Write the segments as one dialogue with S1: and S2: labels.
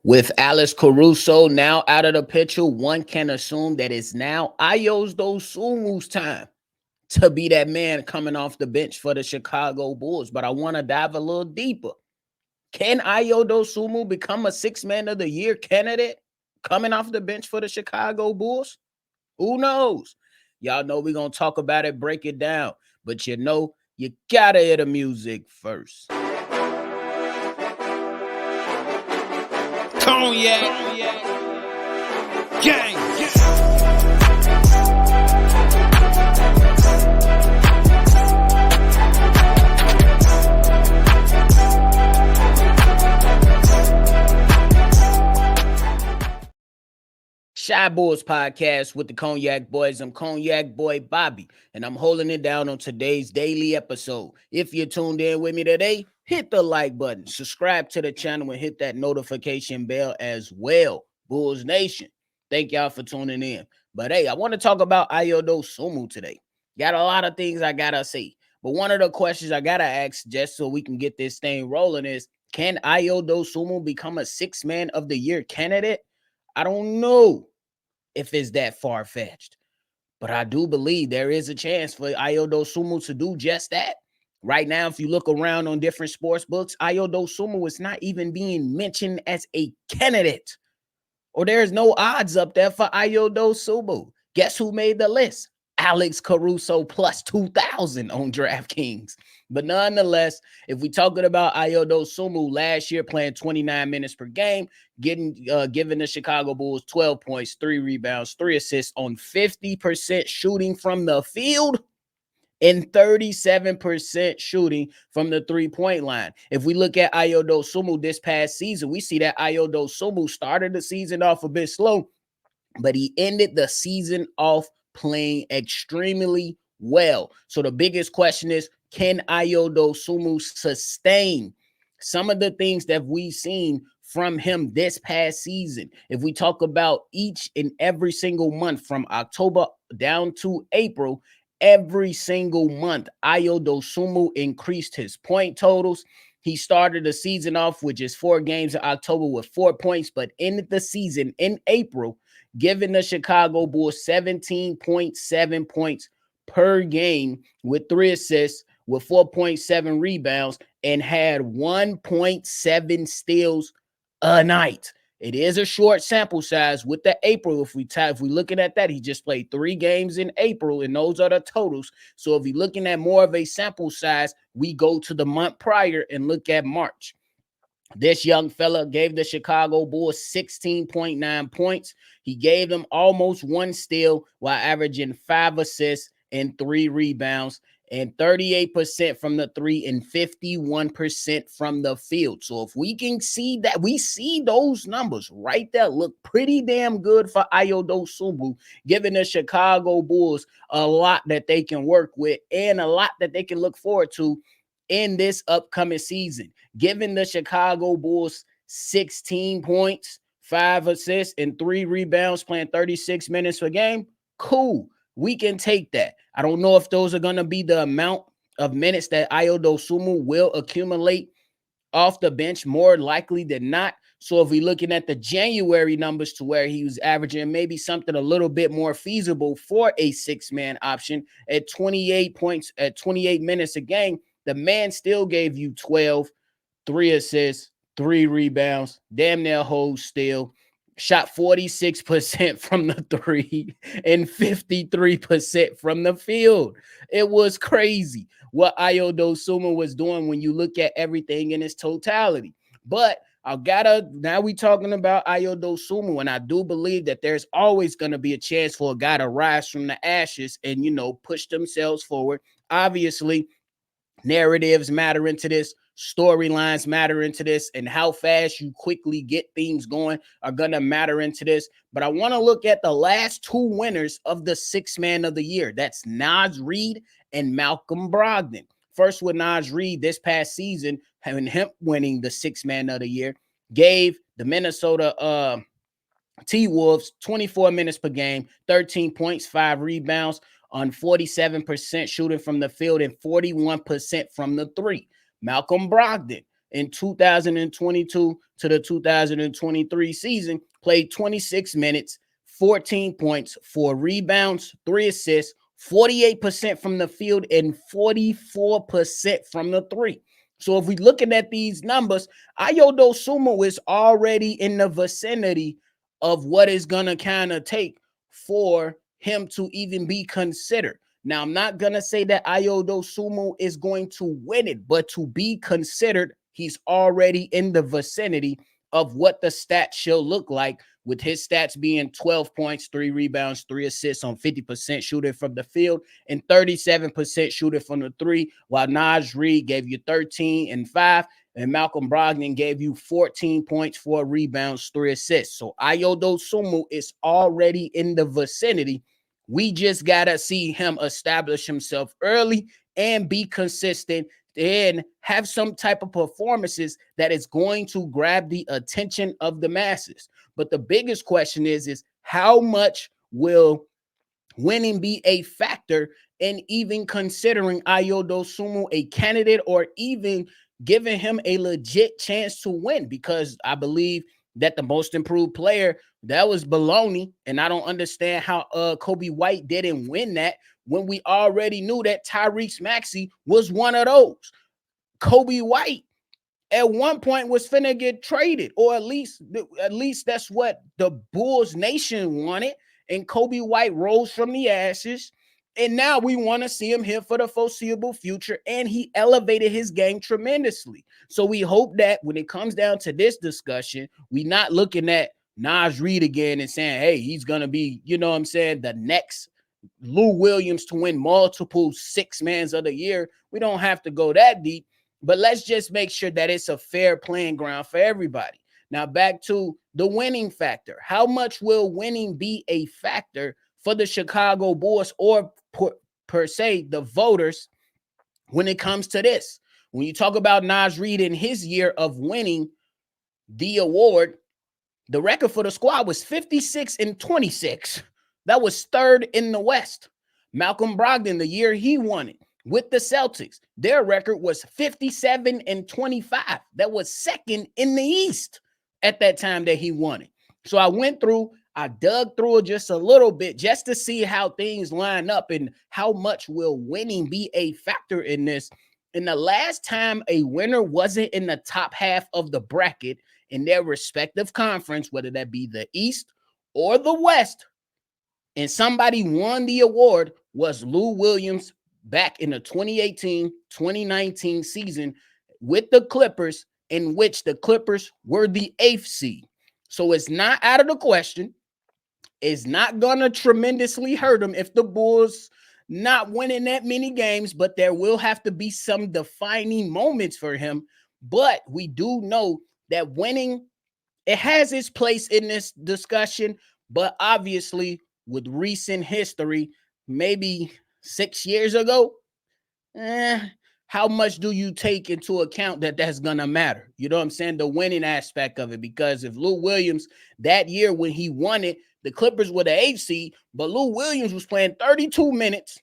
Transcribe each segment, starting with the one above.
S1: With Alex Caruso now out of the picture, one can assume that it's now Ayo Dosunmu's time to be that man coming off the bench for the Chicago Bulls. But I want to dive a little deeper. Can Ayo Dosunmu become a six-man of the year candidate coming off the bench for the Chicago Bulls? Who knows? Y'all know we're going to talk about it, break it down. But you got to hear the music first.
S2: Cognac, gang.
S1: Shy Boys Podcast with the Cognac Boys. I'm Cognac Boy Bobby, and I'm holding it down on today's daily episode. If you're tuned in with me today, hit the like button, subscribe to the channel, and hit that notification bell as well. Bulls Nation, thank y'all for tuning in. But hey, I want to talk about Ayo Dosunmu today. Got a lot of things I gotta say, but one of the questions I gotta ask just so we can get this thing rolling is, can Ayo Dosunmu become a six-man of the year candidate? I don't know if it's that far-fetched, but I do believe there is a chance for Ayo Dosunmu to do just that. Right now, if you look around on different sports books, Ayo Dosunmu is not even being mentioned as a candidate, or there's no odds up there for Ayo Dosunmu. Guess who made the list? Alex Caruso plus 2,000 on DraftKings. But nonetheless, if we're talking about Ayo Dosunmu last year playing 29 minutes per game, giving the Chicago Bulls 12 points, 3 rebounds, 3 assists on 50% shooting from the field and 37% shooting from the three-point line. If we look at Ayo Dosunmu this past season, we see that Ayo Dosunmu started the season off a bit slow, but he ended the season off playing extremely well. So the biggest question is, can Ayo Dosunmu sustain some of the things that we've seen from him this past season? If we talk about each and every single month from October down to April, every single month, Ayo Dosunmu increased his point totals. He started the season off with just 4 games in October with 4 points, but ended the season in April giving the Chicago Bulls 17.7 points per game with 3 assists, with 4.7 rebounds, and had 1.7 steals a night. It is a short sample size with the April. If we're looking at that, he just played 3 games in April, and those are the totals. So if you're looking at more of a sample size, we go to the month prior and look at March. This young fella gave the Chicago Bulls 16.9 points. He gave them almost 1 steal while averaging 5 assists and 3 rebounds, and 38% from the 3 and 51% from the field. So if we can see that, we see those numbers right there look pretty damn good for Ayo Dosunmu, giving the Chicago Bulls a lot that they can work with and a lot that they can look forward to in this upcoming season. Giving the Chicago Bulls 16 points, 5 assists, and 3 rebounds, playing 36 minutes per game, cool. We can take that. I don't know if those are going to be the amount of minutes that Ayo Dosunmu will accumulate off the bench, more likely than not. So if we're looking at the January numbers to where he was averaging maybe something a little bit more feasible for a 6-man option at 28 points, at 28 minutes a game, the man still gave you 12, 3 assists, 3 rebounds, damn near whole steal, shot 46% from the 3 and 53% from the field. It was crazy what Ayo Dosunmu was doing when you look at everything in its totality. But now we talking about Ayo Dosunmu, and I do believe that there's always going to be a chance for a guy to rise from the ashes and, push themselves forward. Obviously, narratives matter into this, storylines matter into this, and how fast you quickly get things going are going to matter into this. But I want to look at the last 2 winners of the 6-man of the year. That's Naz Reid and Malcolm Brogdon. First with Naz Reid this past season, having him winning the 6-man of the year, gave the Minnesota T-Wolves 24 minutes per game, 13 points, 5 rebounds, on 47% shooting from the field and 41% from the 3. Malcolm Brogdon in 2022 to the 2023 season, played 26 minutes, 14 points, 4 rebounds, 3 assists, 48% from the field, and 44% from the three. So if we're looking at these numbers, Ayo Dosunmu is already in the vicinity of what is going to kind of take for him to even be considered. Now, I'm not going to say that Ayo Dosunmu is going to win it, but to be considered, he's already in the vicinity of what the stats should look like, with his stats being 12 points, 3 rebounds, 3 assists on 50% shooting from the field and 37% shooting from the three, while Naj Reid gave you 13 and 5, and Malcolm Brogdon gave you 14 points, 4 rebounds, 3 assists. So Ayo Dosunmu is already in the vicinity. We just got to see him establish himself early and be consistent and have some type of performances that is going to grab the attention of the masses. But the biggest question is how much will winning be a factor in even considering Ayo Dosunmu a candidate or even giving him a legit chance to win? Because I believe that the most improved player, that was baloney, and I don't understand how Kobe White didn't win that when we already knew that Tyrese Maxey was one of those. Kobe White at one point was finna get traded, or at least that's what the Bulls Nation wanted. And Kobe White rose from the ashes, and now we want to see him here for the foreseeable future. And he elevated his game tremendously. So we hope that when it comes down to this discussion, we not looking at Naj Reid again and saying, "Hey, he's gonna be, you know what I'm saying, the next Lou Williams to win multiple six mans of the year." We don't have to go that deep, but let's just make sure that it's a fair playing ground for everybody. Now, back to the winning factor. How much will winning be a factor for the Chicago Bulls, or per se the voters, when it comes to this? When you talk about Naj Reid in his year of winning the award, the record for the squad was 56 and 26. That was third in the West. Malcolm Brogdon, the year he won it with the Celtics, their record was 57 and 25. That was second in the East at that time that he won it. So I dug through it just a little bit just to see how things line up and how much will winning be a factor in this. And the last time a winner wasn't in the top half of the bracket in their respective conference, whether that be the East or the West, and somebody won the award, was Lou Williams back in the 2018-2019 season with the Clippers, in which the Clippers were the 8th seed. So it's not out of the question. It's not going to tremendously hurt them if the Bulls not winning that many games, but there will have to be some defining moments for him. But we do know that winning, it has its place in this discussion, but obviously with recent history, maybe 6 years ago, how much do you take into account that that's going to matter? You know what I'm saying? The winning aspect of it. Because if Lou Williams, that year when he won it, the Clippers were the 8th seed, but Lou Williams was playing 32 minutes,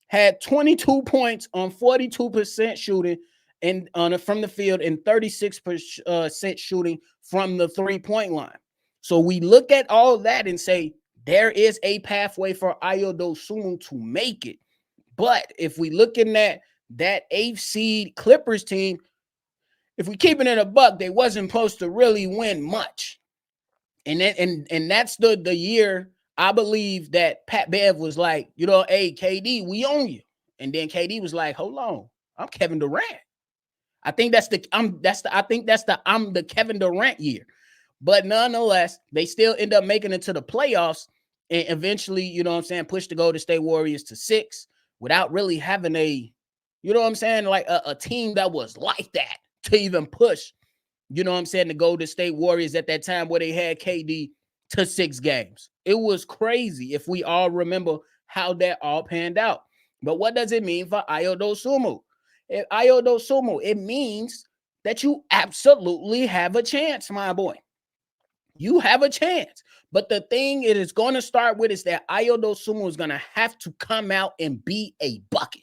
S1: had 22 points on 42% shooting and from the field and 36% shooting from the 3-point line. So we look at all that and say there is a pathway for Ayo Dosunmu to make it. But if we looking at that 8th seed Clippers team, if we keep it in a buck, they wasn't supposed to really win much. And that's the year I believe that Pat Bev was like, hey, KD, we own you. And then KD was like, hold on, I'm Kevin Durant. I think that's the I'm the Kevin Durant year. But nonetheless, they still end up making it to the playoffs and eventually, push the Golden State Warriors to 6 without really having like a team that was like that to even push, the Golden State Warriors at that time where they had KD to 6 games. It was crazy if we all remember how that all panned out. But what does it mean for Ayo Dosunmu? Ayo Dosunmu, it means that you absolutely have a chance, my boy. You have a chance. But the thing it is going to start with is that Ayo Dosunmu is going to have to come out and be a bucket.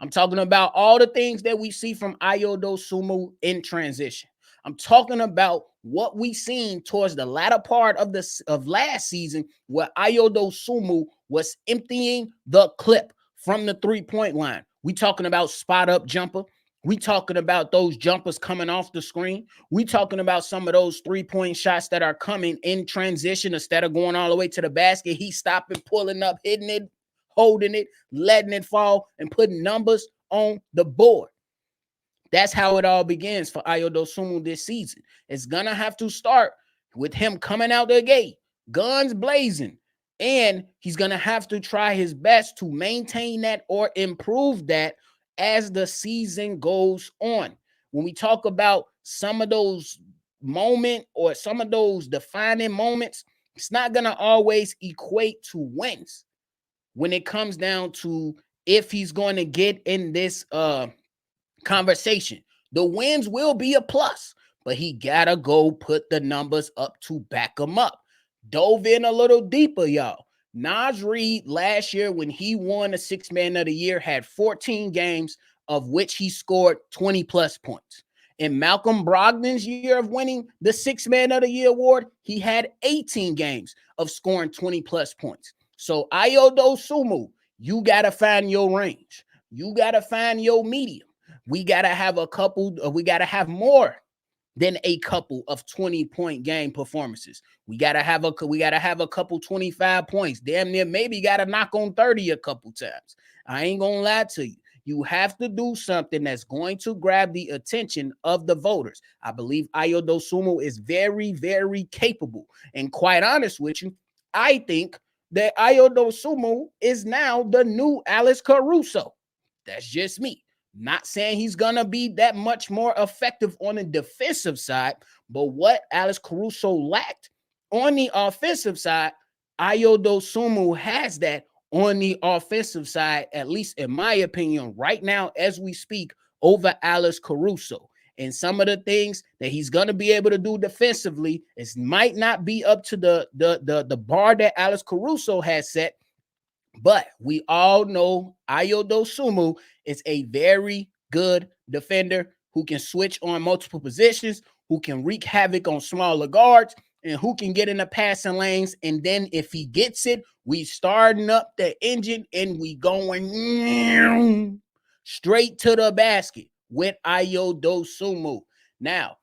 S1: I'm talking about all the things that we see from Ayo Dosunmu in transition. I'm talking about what we seen towards the latter part of last season, where Ayo Dosunmu was emptying the clip from the 3-point line. We talking about spot up jumper. We talking about those jumpers coming off the screen. We talking about some of those 3-point shots that are coming in transition instead of going all the way to the basket. He stopping, pulling up, hitting it, holding it, letting it fall, and putting numbers on the board. That's how it all begins for Ayo Dosunmu this season. It's going to have to start with him coming out the gate, guns blazing, and he's going to have to try his best to maintain that or improve that as the season goes on. When we talk about some of those moments or some of those defining moments, it's not going to always equate to wins when it comes down to if he's going to get in this conversation. The wins will be a plus, but he gotta go put the numbers up to back him up. Dove in a little deeper, y'all. Naz Reid last year, when he won the Sixth Man of the Year, had 14 games of which he scored 20 plus points. In Malcolm Brogdon's year of winning the Sixth Man of the Year award, he had 18 games of scoring 20 plus points. So Ayo Dosunmu, you gotta find your range. You gotta find your medium. We got to have we got to have more than a couple of 20-point game performances. We got to have a couple 25 points. Damn near maybe got to knock on 30 a couple times. I ain't going to lie to you. You have to do something that's going to grab the attention of the voters. I believe Ayo Dosunmu is very, very capable. And quite honest with you, I think that Ayo Dosunmu is now the new Alex Caruso. That's just me. Not saying he's going to be that much more effective on the defensive side, but what Alex Caruso lacked on the offensive side, Ayo Dosunmu has that on the offensive side, at least in my opinion, right now as we speak, over Alex Caruso. And some of the things that he's going to be able to do defensively is might not be up to the bar that Alex Caruso has set, but we all know Ayo Dosunmu is a very good defender who can switch on multiple positions, who can wreak havoc on smaller guards, and who can get in the passing lanes. And then if he gets it, we starting up the engine and we going straight to the basket with Ayo Dosunmu. Now,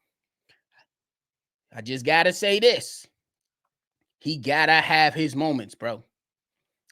S1: I just got to say this. He got to have his moments, bro.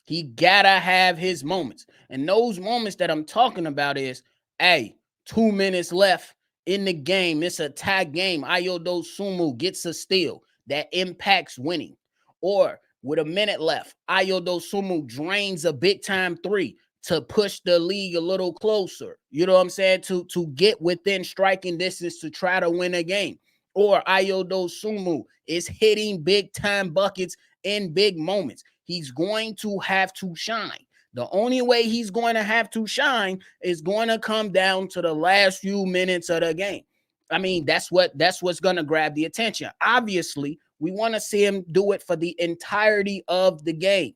S1: He gotta have his moments. And those moments that I'm talking about is, hey, 2 minutes left in the game. It's a tie game. Ayo Dosunmu gets a steal that impacts winning. Or with a minute left, Ayo Dosunmu drains a big time three to push the league a little closer. You know what I'm saying? To get within striking distance to try to win a game. Or Ayo Dosunmu is hitting big time buckets in big moments. He's going to have to shine. The only way he's going to have to shine is going to come down to the last few minutes of the game. I mean, that's what's going to grab the attention. Obviously, we want to see him do it for the entirety of the game.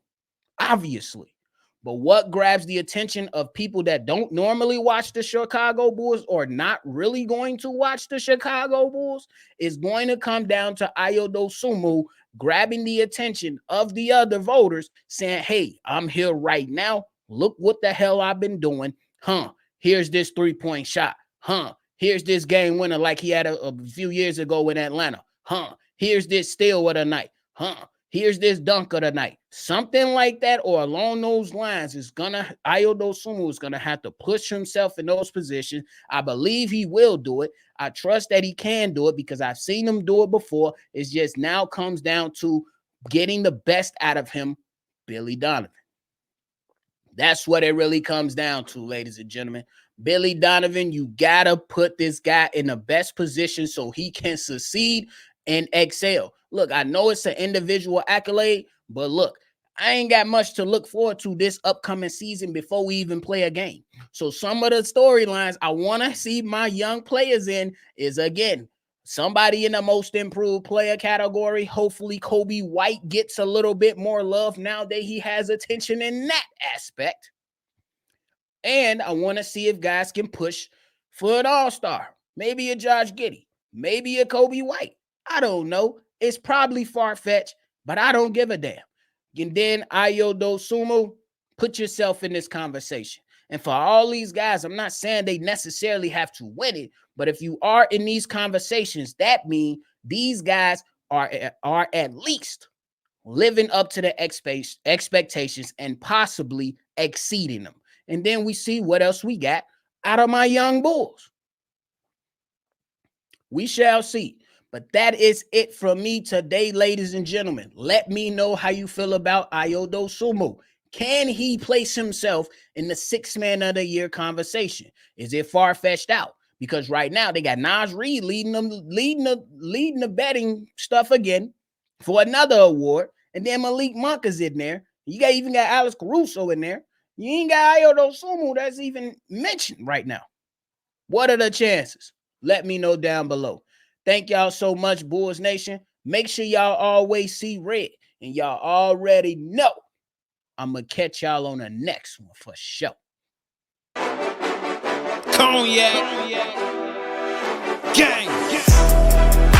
S1: Obviously. But what grabs the attention of people that don't normally watch the Chicago Bulls or not really going to watch the Chicago Bulls is going to come down to Ayo Dosunmu grabbing the attention of the other voters saying, hey, I'm here right now. Look what the hell I've been doing. Here's this 3-point shot. Here's this game winner like he had a few years ago in Atlanta. Here's this steal of the night. Here's this dunk of the night. Something like that or along those lines is Ayo Dosunmu is gonna have to push himself in those positions. I believe he will do it. I trust that he can do it because I've seen him do it before. It's just now comes down to getting the best out of him, Billy Donovan. That's what it really comes down to, ladies and gentlemen. Billy Donovan, you gotta put this guy in the best position so he can succeed and excel. Look, I know it's an individual accolade, but look, I ain't got much to look forward to this upcoming season before we even play a game. So some of the storylines I want to see my young players in is, again, somebody in the most improved player category. Hopefully Kobe White gets a little bit more love now that he has attention in that aspect. And I want to see if guys can push for an all-star. Maybe a Josh Giddey, maybe a Kobe White. I don't know. It's probably far-fetched, but I don't give a damn. And then Ayo Dosunmu, put yourself in this conversation. And for all these guys, I'm not saying they necessarily have to win it, but if you are in these conversations, that means these guys are at least living up to the expectations and possibly exceeding them. And then we see what else we got out of my young Bulls. We shall see. But that is it from me today, ladies and gentlemen. Let me know how you feel about Ayo Dosunmu. Can he place himself in the sixth man of the year conversation? Is it far-fetched out? Because right now they got Nas Reed leading the betting stuff again for another award. And then Malik Monk is in there. You even got Alex Caruso in there. You ain't got Ayo Dosunmu that's even mentioned right now. What are the chances? Let me know down below. Thank y'all so much, Bulls Nation. Make sure y'all always see red. And y'all already know I'm going to catch y'all on the next one for sure.
S2: Cognac. Gang.